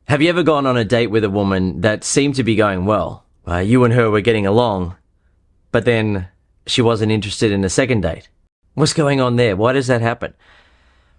Have you ever gone on a date with a woman that seemed to be going well? You and her were getting along, but then she wasn't interested in a second date. What's going on there? Why does that happen?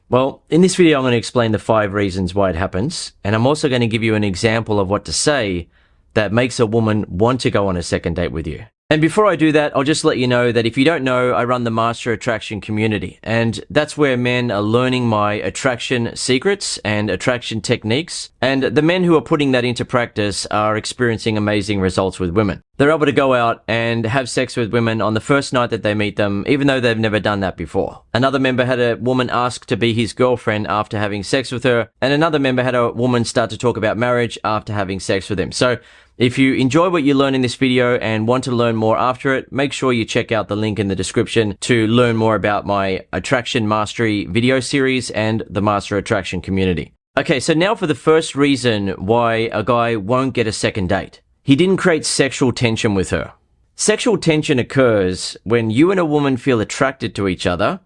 Well, in this video, I'm going to explain the 5 reasons why it happens, and I'm also going to give you an example of what to say that makes a woman want to go on a second date with you. And before I do that, I'll just let you know that if you don't know, I run the Master Attraction community, and that's where men are learning my attraction secrets and attraction techniques, and the men who are putting that into practice are experiencing amazing results with women. They're able to go out and have sex with women on the first night that they meet them, even though they've never done that before. Another member had a woman ask to be his girlfriend after having sex with her, and another member had a woman start to talk about marriage after having sex with him. So if you enjoy what you learn in this video and want to learn more after it, make sure you check out the link in the description to learn more about my Attraction Mastery video series and the Master Attraction community. Okay, so now for the first reason why a guy won't get a second date. He didn't create sexual tension with her. Sexual tension occurs when you and a woman feel attracted to each other,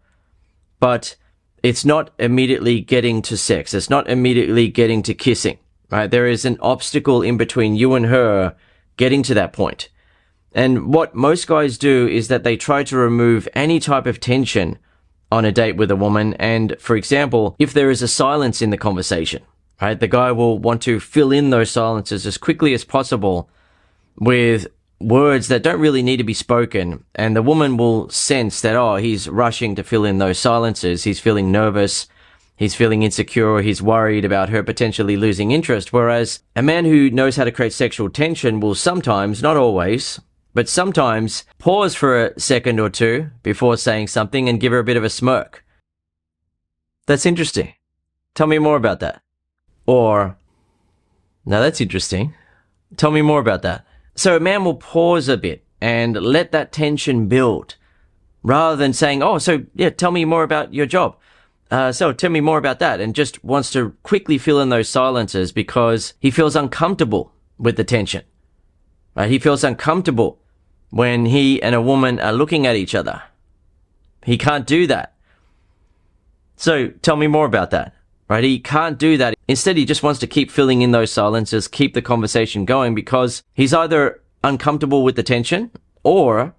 but it's not immediately getting to sex. It's not immediately getting to kissing. Right? There is an obstacle in between you and her getting to that point. And what most guys do is that they try to remove any type of tension on a date with a woman. And for example, if there is a silence in the conversation, right, the guy will want to fill in those silences as quickly as possible with words that don't really need to be spoken. And the woman will sense that, oh, he's rushing to fill in those silences. He's feeling nervous. He's feeling insecure, he's worried about her potentially losing interest, whereas a man who knows how to create sexual tension will sometimes, not always, but sometimes pause for a second or two before saying something and give her a bit of a smirk. That's interesting. Tell me more about that. Or, now that's interesting. Tell me more about that. So a man will pause a bit and let that tension build, rather than saying, oh, so yeah, tell me more about your job. So tell me more about that, and just wants to quickly fill in those silences because he feels uncomfortable with the tension. Right? He feels uncomfortable when he and a woman are looking at each other. He can't do that. So tell me more about that. Right? He can't do that. Instead, he just wants to keep filling in those silences, keep the conversation going, because he's either uncomfortable with the tension, or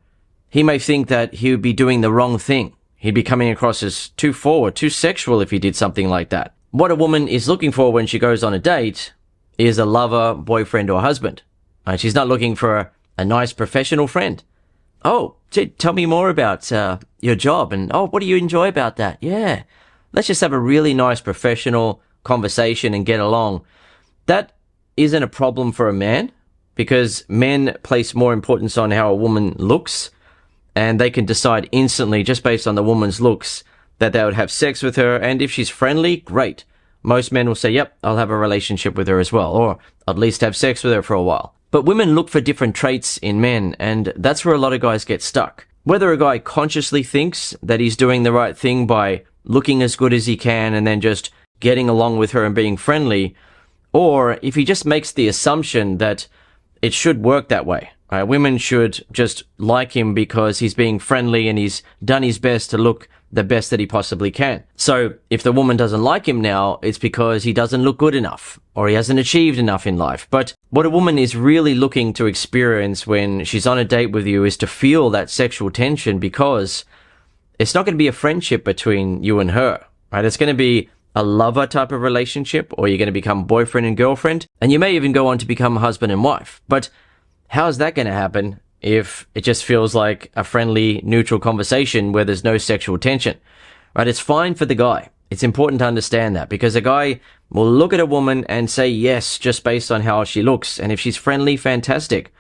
he may think that he would be doing the wrong thing. He'd be coming across as too forward, too sexual if he did something like that. What a woman is looking for when she goes on a date is a lover, boyfriend, or husband. She's not looking for a nice professional friend. Oh, tell me more about your job, and oh, what do you enjoy about that? Yeah, let's just have a really nice professional conversation and get along. That isn't a problem for a man, because men place more importance on how a woman looks, and they can decide instantly, just based on the woman's looks, that they would have sex with her. And if she's friendly, great. Most men will say, yep, I'll have a relationship with her as well, or at least have sex with her for a while. But women look for different traits in men, and that's where a lot of guys get stuck. Whether a guy consciously thinks that he's doing the right thing by looking as good as he can and then just getting along with her and being friendly, or if he just makes the assumption that it should work that way. Women should just like him because he's being friendly and he's done his best to look the best that he possibly can. So if the woman doesn't like him now, it's because he doesn't look good enough or he hasn't achieved enough in life. But what a woman is really looking to experience when she's on a date with you is to feel that sexual tension, because it's not going to be a friendship between you and her, right? It's going to be a lover type of relationship, or you're going to become boyfriend and girlfriend, and you may even go on to become husband and wife. But how is that going to happen if it just feels like a friendly, neutral conversation where there's no sexual tension? Right? It's fine for the guy. It's important to understand that, because a guy will look at a woman and say yes just based on how she looks. And if she's friendly, fantastic.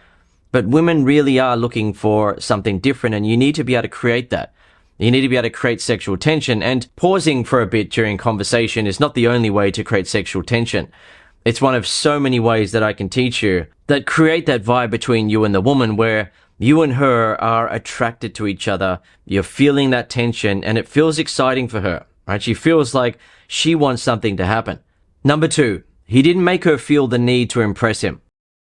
But women really are looking for something different, and you need to be able to create that. You need to be able to create sexual tension, and pausing for a bit during conversation is not the only way to create sexual tension. It's one of so many ways that I can teach you that create that vibe between you and the woman where you and her are attracted to each other. You're feeling that tension and it feels exciting for her, right? She feels like she wants something to happen. Number 2, he didn't make her feel the need to impress him.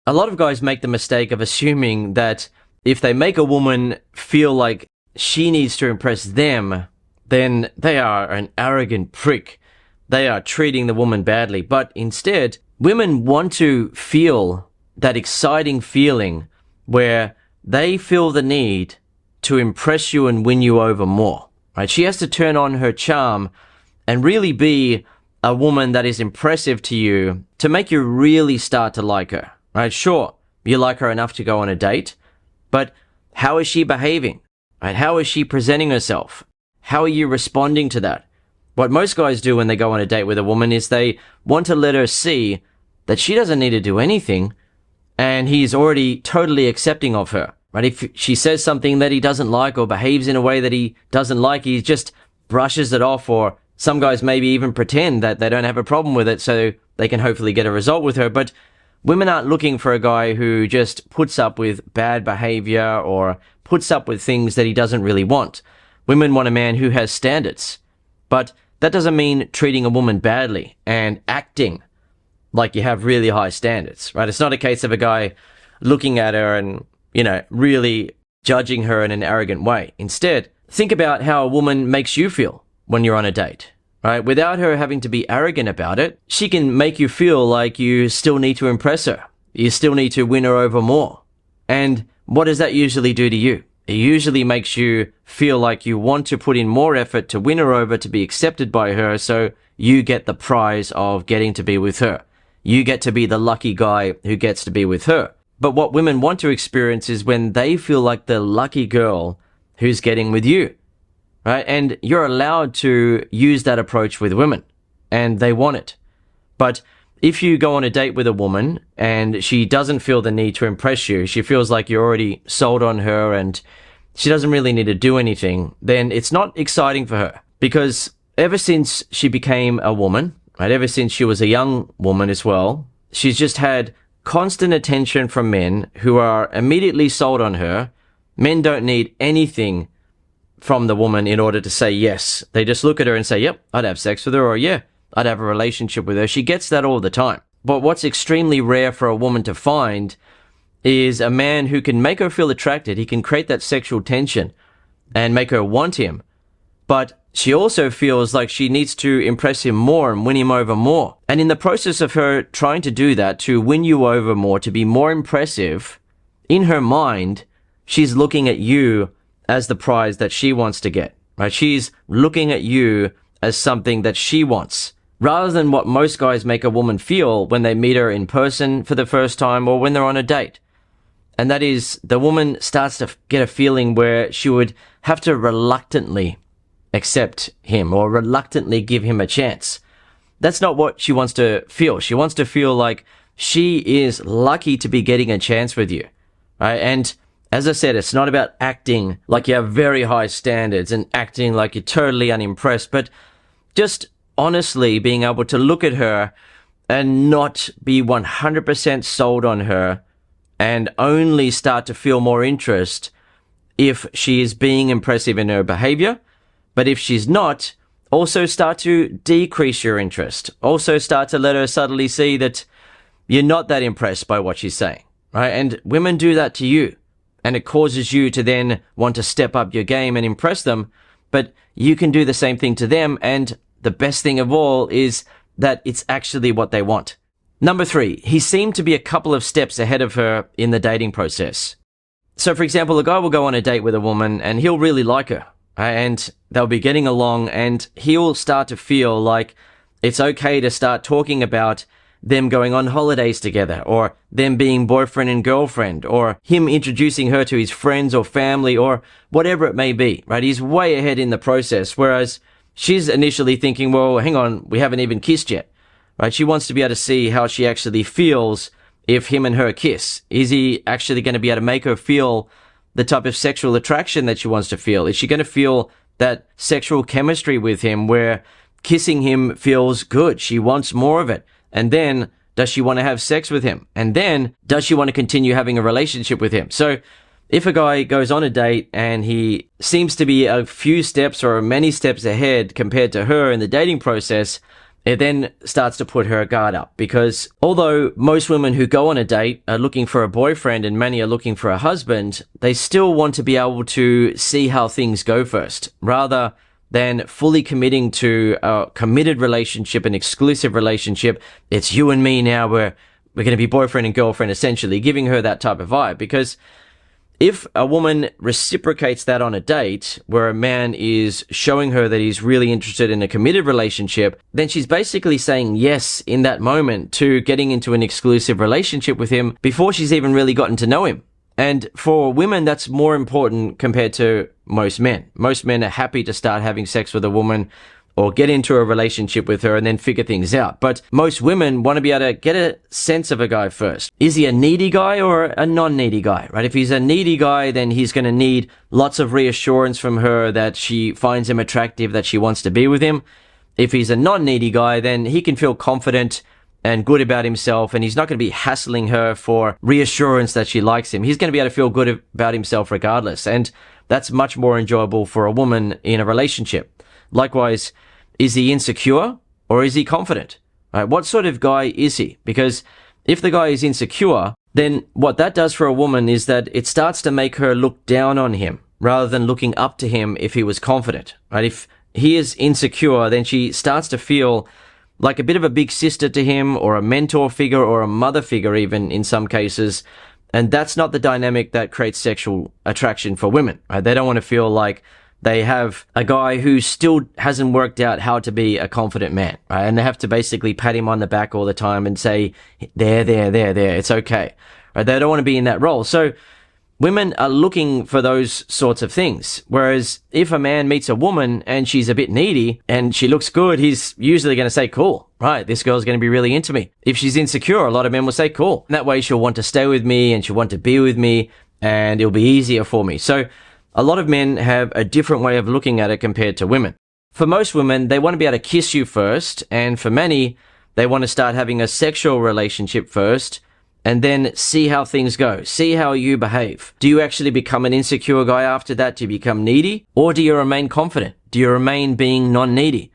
A lot of guys make the mistake of assuming that if they make a woman feel like she needs to impress them, then they are an arrogant prick. They are treating the woman badly. But instead, Women want to feel that exciting feeling where they feel the need to impress you and win you over more, right? She has to turn on her charm and really be a woman that is impressive to you to make you really start to like her, right? Sure, you like her enough to go on a date, but how is she behaving, right? How is she presenting herself? How are you responding to that? What most guys do when they go on a date with a woman is they want to let her see that she doesn't need to do anything and he's already totally accepting of her, right? If she says something that he doesn't like or behaves in a way that he doesn't like, he just brushes it off, or some guys maybe even pretend that they don't have a problem with it so they can hopefully get a result with her. But women aren't looking for a guy who just puts up with bad behavior or puts up with things that he doesn't really want. Women want a man who has standards. But that doesn't mean treating a woman badly and acting like you have really high standards, right? It's not a case of a guy looking at her and, really judging her in an arrogant way. Instead, think about how a woman makes you feel when you're on a date, right? Without her having to be arrogant about it, she can make you feel like you still need to impress her. You still need to win her over more. And what does that usually do to you? It usually makes you feel like you want to put in more effort to win her over, to be accepted by her, so you get the prize of getting to be with her. You get to be the lucky guy who gets to be with her. But what women want to experience is when they feel like the lucky girl who's getting with you, right? And you're allowed to use that approach with women, and they want it. But if you go on a date with a woman and she doesn't feel the need to impress you, she feels like you're already sold on her and she doesn't really need to do anything, then it's not exciting for her. Because ever since she became a woman, right, ever since she was a young woman as well, she's just had constant attention from men who are immediately sold on her. Men don't need anything from the woman in order to say yes. They just look at her and say, yep, I'd have sex with her, or yeah, I'd have a relationship with her. She gets that all the time. But what's extremely rare for a woman to find is a man who can make her feel attracted. He can create that sexual tension and make her want him. But she also feels like she needs to impress him more and win him over more. And in the process of her trying to do that, to win you over more, to be more impressive, in her mind, she's looking at you as the prize that she wants to get, right? She's looking at you as something that she wants, rather than what most guys make a woman feel when they meet her in person for the first time or when they're on a date. And that is, the woman starts to get a feeling where she would have to reluctantly accept him or reluctantly give him a chance. That's not what she wants to feel. She wants to feel like she is lucky to be getting a chance with you, right? And as I said, it's not about acting like you have very high standards and acting like you're totally unimpressed, but just honestly being able to look at her and not be 100% sold on her and only start to feel more interest if she is being impressive in her behavior. But if she's not, also start to decrease your interest. Also start to let her subtly see that you're not that impressed by what she's saying, right? And women do that to you. And it causes you to then want to step up your game and impress them. But you can do the same thing to them. And the best thing of all is that it's actually what they want. Number 3, he seemed to be a couple of steps ahead of her in the dating process. So for example, a guy will go on a date with a woman and he'll really like her. And they'll be getting along and he'll start to feel like it's okay to start talking about them going on holidays together, or them being boyfriend and girlfriend, or him introducing her to his friends or family, or whatever it may be, right? He's way ahead in the process, whereas she's initially thinking, well, hang on, we haven't even kissed yet, right? She wants to be able to see how she actually feels if him and her kiss. Is he actually going to be able to make her feel the type of sexual attraction that she wants to feel? Is she going to feel that sexual chemistry with him where kissing him feels good? She wants more of it. And then, does she want to have sex with him? And then, does she want to continue having a relationship with him? So, if a guy goes on a date and he seems to be a few steps or many steps ahead compared to her in the dating process, it then starts to put her guard up. Because although most women who go on a date are looking for a boyfriend and many are looking for a husband, they still want to be able to see how things go first, rather than fully committing to a committed relationship, an exclusive relationship. It's you and me now. We're going to be boyfriend and girlfriend, essentially, giving her that type of vibe. Because if a woman reciprocates that on a date where a man is showing her that he's really interested in a committed relationship, then she's basically saying yes in that moment to getting into an exclusive relationship with him before she's even really gotten to know him. And for women, that's more important compared to most men. Most men are happy to start having sex with a woman or get into a relationship with her and then figure things out. But most women want to be able to get a sense of a guy first. Is he a needy guy or a non-needy guy, right? If he's a needy guy, then he's going to need lots of reassurance from her that she finds him attractive, that she wants to be with him. If he's a non-needy guy, then he can feel confident and good about himself, and he's not going to be hassling her for reassurance that she likes him. He's going to be able to feel good about himself regardless, and that's much more enjoyable for a woman in a relationship. Likewise, is he insecure or is he confident? Right? What sort of guy is he? Because if the guy is insecure, then what that does for a woman is that it starts to make her look down on him rather than looking up to him if he was confident. Right? If he is insecure, then she starts to feel like a bit of a big sister to him, or a mentor figure, or a mother figure even in some cases. And that's not the dynamic that creates sexual attraction for women. Right? They don't want to feel like they have a guy who still hasn't worked out how to be a confident man. Right? And they have to basically pat him on the back all the time and say, there, it's okay. Right? They don't want to be in that role. So women are looking for those sorts of things. Whereas if a man meets a woman and she's a bit needy and she looks good, he's usually going to say, cool, right, this girl's going to be really into me. If she's insecure, a lot of men will say, cool. And that way she'll want to stay with me and she'll want to be with me and it'll be easier for me. So a lot of men have a different way of looking at it compared to women. For most women, they want to be able to kiss you first. And for many, they want to start having a sexual relationship first, and then see how things go. See how you behave. Do you actually become an insecure guy after that? Do you become needy? Or do you remain confident? Do you remain being non-needy?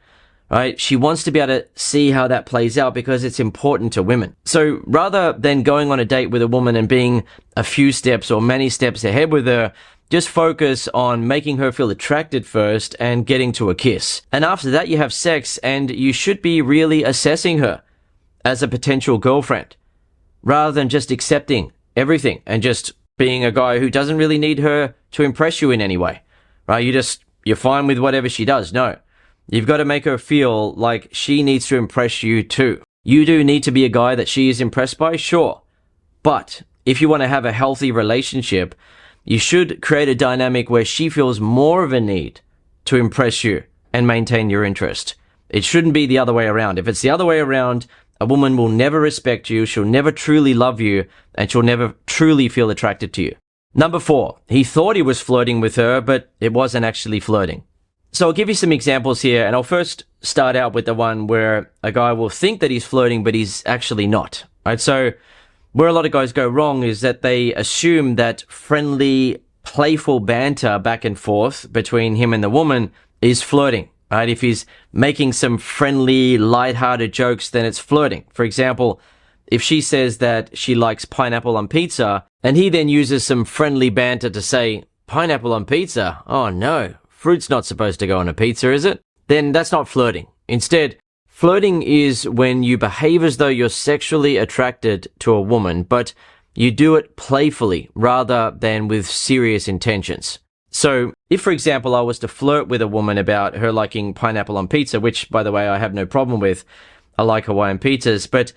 Right? She wants to be able to see how that plays out because it's important to women. So rather than going on a date with a woman and being a few steps or many steps ahead with her, just focus on making her feel attracted first and getting to a kiss. And after that, you have sex, and you should be really assessing her as a potential girlfriend, rather than just accepting everything and just being a guy who doesn't really need her to impress you in any way, right? You're fine with whatever she does. No, you've got to make her feel like she needs to impress you too. You do need to be a guy that she is impressed by, sure. But if you want to have a healthy relationship, you should create a dynamic where she feels more of a need to impress you and maintain your interest. It shouldn't be the other way around. If it's the other way around, a woman will never respect you, she'll never truly love you, and she'll never truly feel attracted to you. Number 4, he thought he was flirting with her, but it wasn't actually flirting. So I'll give you some examples here, and I'll first start out with the one where a guy will think that he's flirting, but he's actually not. Right? So where a lot of guys go wrong is that they assume that friendly, playful banter back and forth between him and the woman is flirting. Right? If he's making some friendly, lighthearted jokes, then it's flirting. For example, if she says that she likes pineapple on pizza, and he then uses some friendly banter to say, pineapple on pizza? Oh no, fruit's not supposed to go on a pizza, is it? Then that's not flirting. Instead, flirting is when you behave as though you're sexually attracted to a woman, but you do it playfully rather than with serious intentions. So if, for example, I was to flirt with a woman about her liking pineapple on pizza, which, by the way, I have no problem with, I like Hawaiian pizzas, but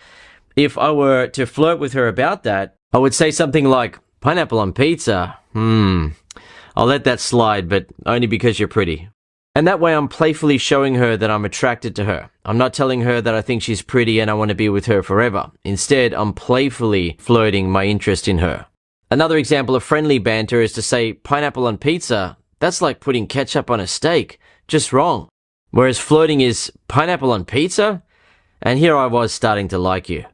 if I were to flirt with her about that, I would say something like, pineapple on pizza? I'll let that slide, but only because you're pretty. And that way I'm playfully showing her that I'm attracted to her. I'm not telling her that I think she's pretty and I want to be with her forever. Instead, I'm playfully flirting my interest in her. Another example of friendly banter is to say, pineapple on pizza? That's like putting ketchup on a steak. Just wrong. Whereas flirting is, pineapple on pizza? And here I was starting to like you.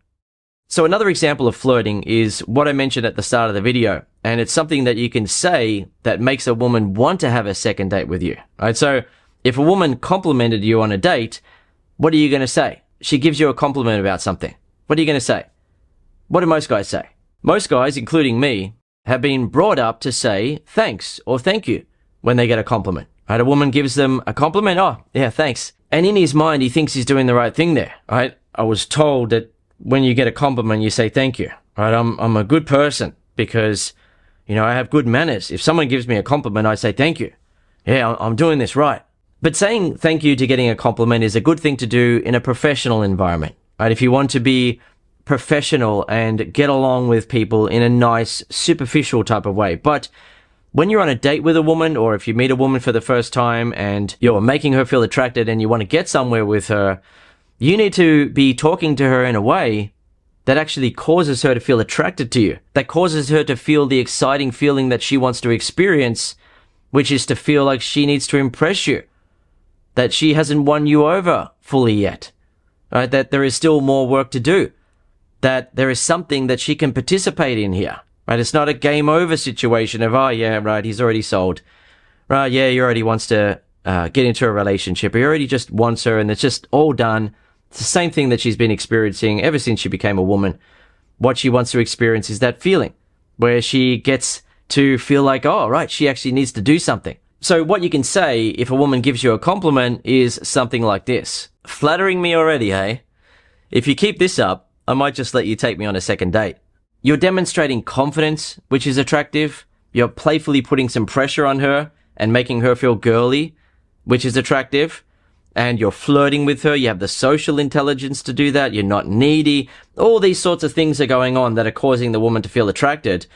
So another example of flirting is what I mentioned at the start of the video. And it's something that you can say that makes a woman want to have a second date with you. Right? So if a woman complimented you on a date, what are you going to say? She gives you a compliment about something. What are you going to say? What do most guys say? Most guys, including me, have been brought up to say thanks or thank you when they get a compliment. right? A woman gives them a compliment. Oh, yeah, thanks. And in his mind, he thinks he's doing the right thing there, right? I was told that when you get a compliment, you say thank you, right? I'm a good person because, I have good manners. If someone gives me a compliment, I say thank you. Yeah, I'm doing this right. But saying thank you to getting a compliment is a good thing to do in a professional environment, right? If you want to be professional and get along with people in a nice, superficial type of way. But when you're on a date with a woman, or if you meet a woman for the first time and you're making her feel attracted and you want to get somewhere with her, you need to be talking to her in a way that actually causes her to feel attracted to you, that causes her to feel the exciting feeling that she wants to experience, which is to feel like she needs to impress you, that she hasn't won you over fully yet, right? That there is still more work to do, that there is something that she can participate in here, right? It's not a game over situation of, oh yeah, right, he's already sold. Right, yeah, he already wants to get into a relationship. He already just wants her and it's just all done. It's the same thing that she's been experiencing ever since she became a woman. What she wants to experience is that feeling where she gets to feel like, oh, right, she actually needs to do something. So what you can say if a woman gives you a compliment is something like this. Flattering me already, hey? If you keep this up, I might just let you take me on a second date. You're demonstrating confidence, which is attractive. You're playfully putting some pressure on her and making her feel girly, which is attractive. And you're flirting with her. You have the social intelligence to do that. You're not needy. All these sorts of things are going on that are causing the woman to feel attracted.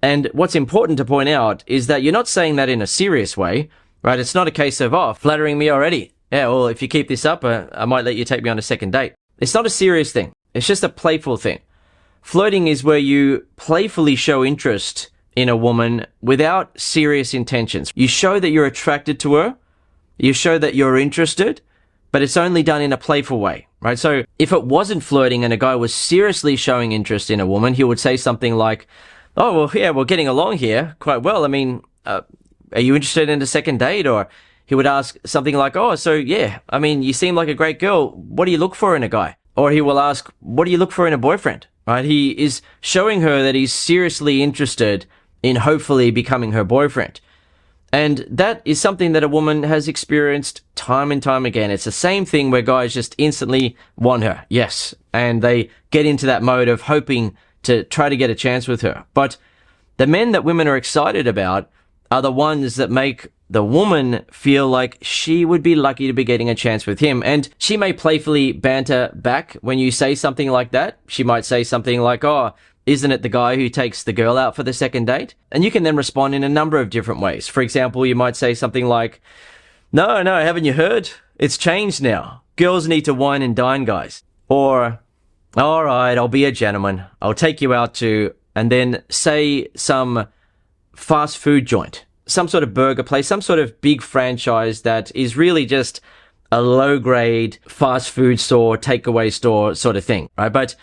And what's important to point out is that you're not saying that in a serious way, right? It's not a case of, oh, flattering me already. Yeah, well, if you keep this up, I might let you take me on a second date. It's not a serious thing. It's just a playful thing. Flirting is where you playfully show interest in a woman without serious intentions. You show that you're attracted to her. You show that you're interested, but it's only done in a playful way, right? So if it wasn't flirting and a guy was seriously showing interest in a woman, he would say something like, oh, well, yeah, we're getting along here quite well. I mean, are you interested in a second date? Or he would ask something like, oh, so yeah, I mean, you seem like a great girl. What do you look for in a guy? Or he will ask, what do you look for in a boyfriend? Right? He is showing her that he's seriously interested in hopefully becoming her boyfriend. And that is something that a woman has experienced time and time again. It's the same thing where guys just instantly want her. Yes. And they get into that mode of hoping to try to get a chance with her. But the men that women are excited about are the ones that make the woman feel like she would be lucky to be getting a chance with him. And she may playfully banter back when you say something like that. She might say something like, oh, isn't it the guy who takes the girl out for the second date? And you can then respond in a number of different ways. For example, you might say something like, no, haven't you heard? It's changed now. Girls need to wine and dine, guys. Or, all right, I'll be a gentleman. I'll take you out to, and then say some fast food joint, some sort of burger place, some sort of big franchise that is really just a low-grade fast food store, takeaway store sort of thing, right? But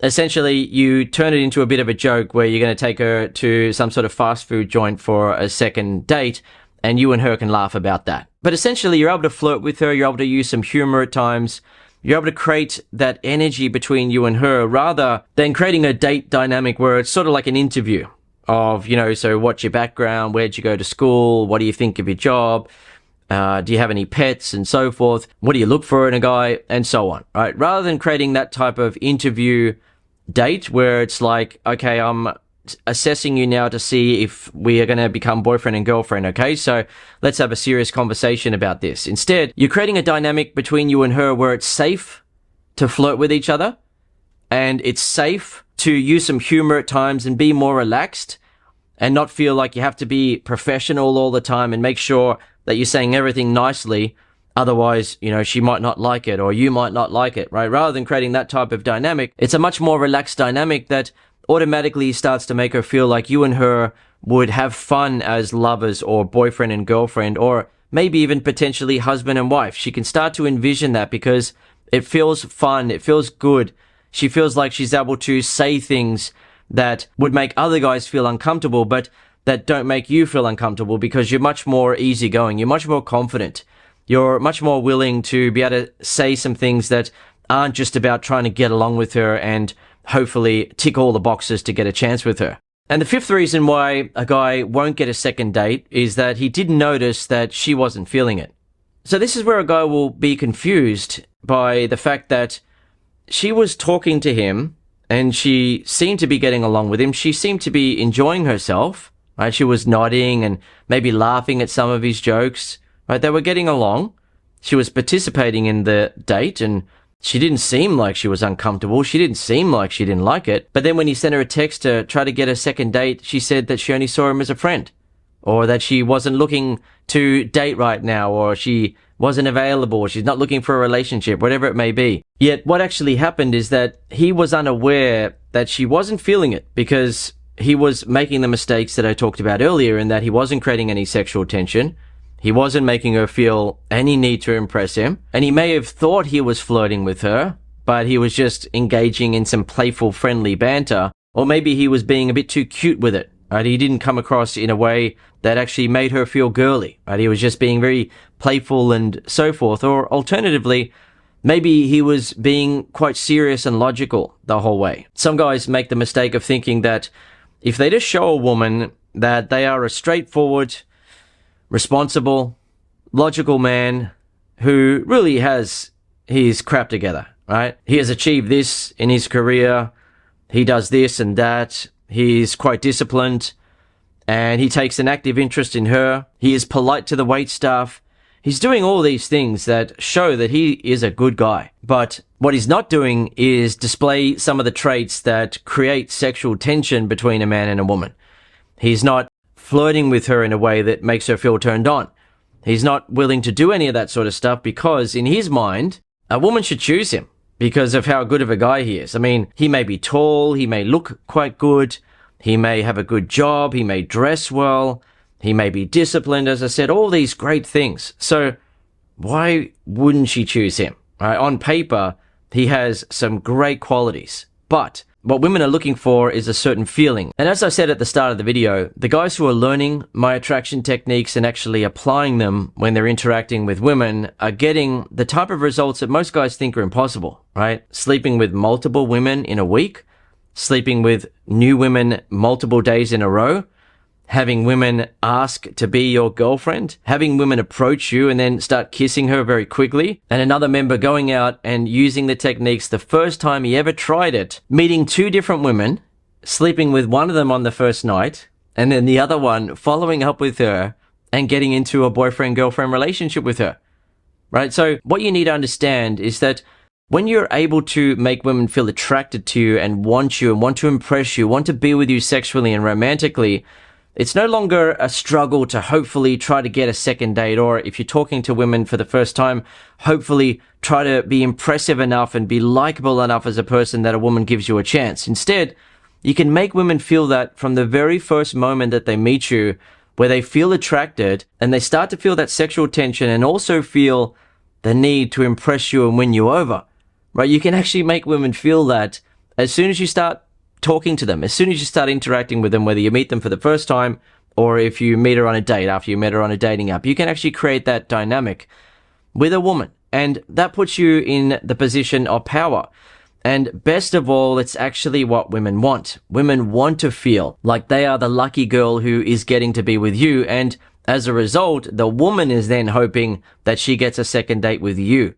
essentially, you turn it into a bit of a joke where you're going to take her to some sort of fast food joint for a second date, and you and her can laugh about that. But essentially, you're able to flirt with her, you're able to use some humor at times, you're able to create that energy between you and her rather than creating a date dynamic where it's sort of like an interview of, so what's your background, where'd you go to school, what do you think of your job, do you have any pets, and so forth, what do you look for in a guy, and so on, right? Rather than creating that type of interview date where it's like, okay, I'm assessing you now to see if we are going to become boyfriend and girlfriend, okay? So let's have a serious conversation about this. Instead, you're creating a dynamic between you and her where it's safe to flirt with each other, and it's safe to use some humor at times and be more relaxed and not feel like you have to be professional all the time and make sure that you're saying everything nicely. Otherwise, she might not like it or you might not like it, right? Rather than creating that type of dynamic, it's a much more relaxed dynamic that automatically starts to make her feel like you and her would have fun as lovers or boyfriend and girlfriend, or maybe even potentially husband and wife. She can start to envision that because it feels fun. It feels good. She feels like she's able to say things that would make other guys feel uncomfortable, but that don't make you feel uncomfortable because you're much more easygoing. You're much more confident. You're much more willing to be able to say some things that aren't just about trying to get along with her and hopefully tick all the boxes to get a chance with her. And the fifth reason why a guy won't get a second date is that he didn't notice that she wasn't feeling it. So this is where a guy will be confused by the fact that she was talking to him and she seemed to be getting along with him. She seemed to be enjoying herself, right? She was nodding and maybe laughing at some of his jokes, right? They were getting along. She was participating in the date and she didn't seem like she was uncomfortable. She didn't seem like she didn't like it. But then when he sent her a text to try to get a second date, she said that she only saw him as a friend, or that she wasn't looking to date right now, or she wasn't available, or she's not looking for a relationship, whatever it may be. Yet what actually happened is that he was unaware that she wasn't feeling it because he was making the mistakes that I talked about earlier, in that he wasn't creating any sexual tension. He wasn't making her feel any need to impress him. And he may have thought he was flirting with her, but he was just engaging in some playful, friendly banter. Or maybe he was being a bit too cute with it. Right? He didn't come across in a way that actually made her feel girly. Right? He was just being very playful and so forth. Or alternatively, maybe he was being quite serious and logical the whole way. Some guys make the mistake of thinking that if they just show a woman that they are a straightforward, responsible, logical man who really has his crap together, right? He has achieved this in his career. He does this and that. He's quite disciplined and he takes an active interest in her. He is polite to the waitstaff. He's doing all these things that show that he is a good guy. But what he's not doing is display some of the traits that create sexual tension between a man and a woman. He's not flirting with her in a way that makes her feel turned on. He's not willing to do any of that sort of stuff because in his mind, a woman should choose him because of how good of a guy he is. I mean, he may be tall, he may look quite good, he may have a good job, he may dress well, he may be disciplined, as I said, all these great things. So why wouldn't she choose him? Right? On paper, he has some great qualities, but what women are looking for is a certain feeling. And as I said at the start of the video, the guys who are learning my attraction techniques and actually applying them when they're interacting with women are getting the type of results that most guys think are impossible, right? Sleeping with multiple women in a week, sleeping with new women multiple days in a row, having women ask to be your girlfriend, having women approach you and then start kissing her very quickly, and another member going out and using the techniques the first time he ever tried it, meeting two different women, sleeping with one of them on the first night, and then the other one following up with her and getting into a boyfriend-girlfriend relationship with her, right? So what you need to understand is that when you're able to make women feel attracted to you and want to impress you, want to be with you sexually and romantically, it's no longer a struggle to hopefully try to get a second date, or if you're talking to women for the first time, hopefully try to be impressive enough and be likable enough as a person that a woman gives you a chance. Instead, you can make women feel that from the very first moment that they meet you, where they feel attracted and they start to feel that sexual tension and also feel the need to impress you and win you over, right? You can actually make women feel that as soon as you start talking to them, as soon as you start interacting with them, whether you meet them for the first time or if you meet her on a date after you met her on a dating app, you can actually create that dynamic with a woman. And that puts you in the position of power. And best of all, it's actually what women want. Women want to feel like they are the lucky girl who is getting to be with you. And as a result, the woman is then hoping that she gets a second date with you.